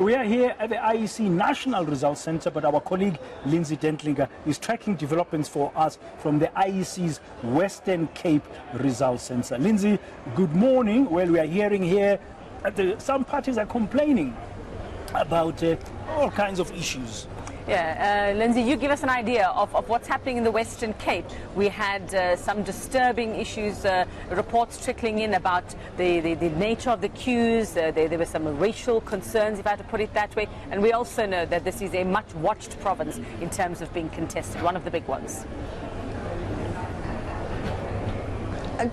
We are here at the IEC National Results Centre, but our colleague Lindsay Dentlinger is tracking developments for us from the IEC's Western Cape Results Centre. Lindsay, good morning. Well, we are hearing here that some parties are complaining about all kinds of issues. Yeah, Lindsay, you give us an idea of what's happening in the Western Cape. We had some disturbing issues, reports trickling in about the nature of the queues. There were some racial concerns, if I had to put it that way. And we also know that this is a much watched province in terms of being contested, one of the big ones.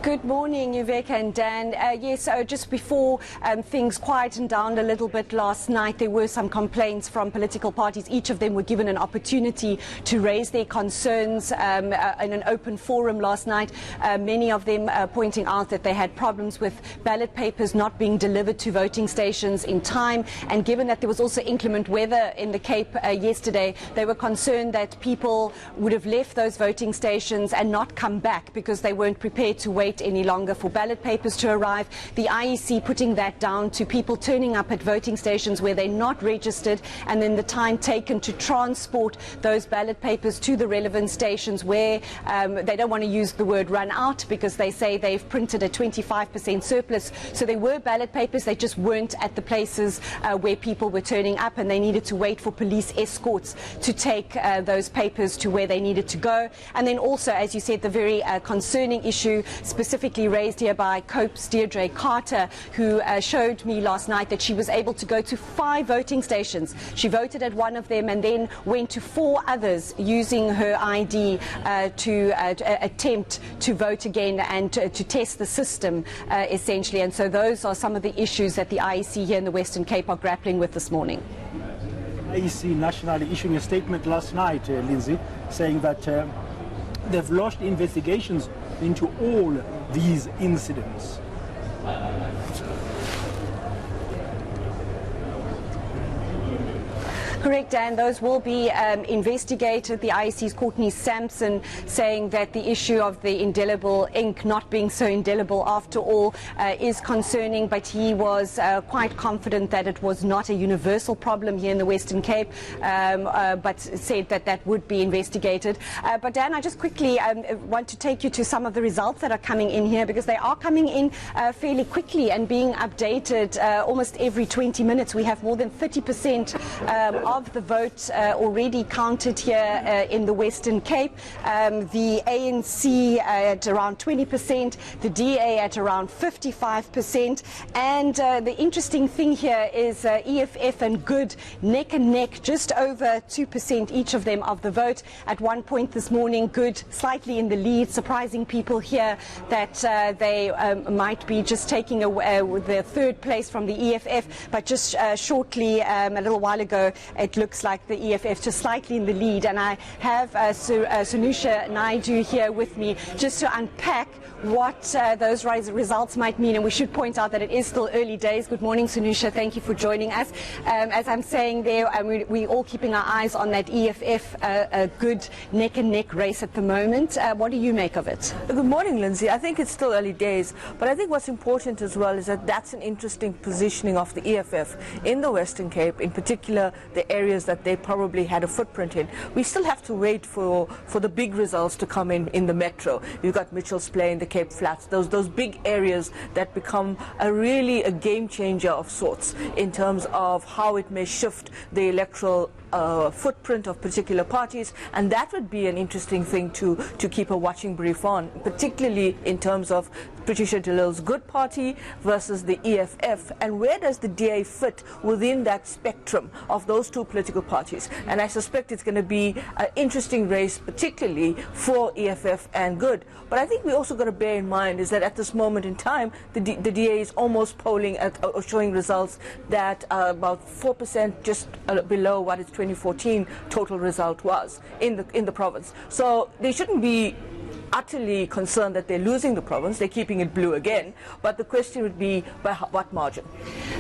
Good morning, Yuveka and Dan. Yes, just before things quietened down a little bit last night, there were some complaints from political parties. Each of them were given an opportunity to raise their concerns in an open forum last night. Many of them pointing out that they had problems with ballot papers not being delivered to voting stations in time. And given that there was also inclement weather in the Cape yesterday, they were concerned that people would have left those voting stations and not come back because they weren't prepared to wait any longer for ballot papers to arrive. The IEC putting that down to people turning up at voting stations where they're not registered, and then the time taken to transport those ballot papers to the relevant stations where they don't want to use the word run out because they say they've printed a 25% surplus. So there were ballot papers, they just weren't at the places where people were turning up, and they needed to wait for police escorts to take those papers to where they needed to go. And then also, as you said, the very concerning issue specifically raised here by COPE's Deirdre Carter, who showed me last night that she was able to go to 5 voting stations. She voted at one of them and then went to 4 others using her ID to attempt to vote again and to test the system, essentially. And so those are some of the issues that the IEC here in the Western Cape are grappling with this morning. IEC nationally issuing a statement last night, Lindsay, saying that they've launched investigations into all these incidents. Correct, Dan. Those will be investigated. The IEC's Courtney Sampson saying that the issue of the indelible ink not being so indelible after all is concerning, but he was quite confident that it was not a universal problem here in the Western Cape, but said that that would be investigated. But Dan, I just quickly want to take you to some of the results that are coming in here, because they are coming in fairly quickly and being updated almost every 20 minutes. We have more than 30% of the vote already counted here in the Western Cape. The ANC at around 20%, the DA at around 55%, and the interesting thing here is EFF and Good neck and neck, just over 2% each of them of the vote. At one point this morning, Good slightly in the lead, surprising people here that they might be just taking the third place from the EFF, but just shortly, a little while ago, it looks like the EFF just slightly in the lead. And I have Sunusha Naidu here with me just to unpack what those results might mean. And we should point out that it is still early days. Good morning, Sunusha. Thank you for joining us. As I'm saying there, we're all keeping our eyes on that EFF Good neck and neck race at the moment. What do you make of it? Good morning, Lindsay. I think it's still early days, but I think what's important as well is that that's an interesting positioning of the EFF in the Western Cape, in particular the areas that they probably had a footprint in. We still have to wait for the big results to come in the metro. You've got Mitchell's Plain, the Cape Flats, those big areas that become really a game changer of sorts in terms of how it may shift the electoral footprint of particular parties, and that would be an interesting thing to keep a watching brief on, particularly in terms of Patricia de Lille's Good Party versus the EFF, and where does the DA fit within that spectrum of those two political parties. And I suspect it's going to be an interesting race, particularly for EFF and Good. But I think we also got to bear in mind is that at this moment in time, the DA is almost polling at, or showing results that are about 4% just below what its 2014 total result was in the province. So they shouldn't be utterly concerned that they're losing the province. They're keeping it blue again. But the question would be, by what margin?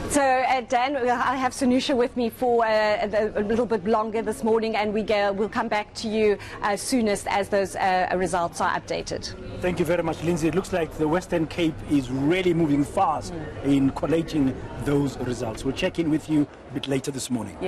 So, Dan, I have Sanusha with me for a little bit longer this morning, and we'll come back to you as soonest as those results are updated. Thank you very much, Lindsay. It looks like the Western Cape is really moving fast in collating those results. We'll check in with you a bit later this morning. Yeah.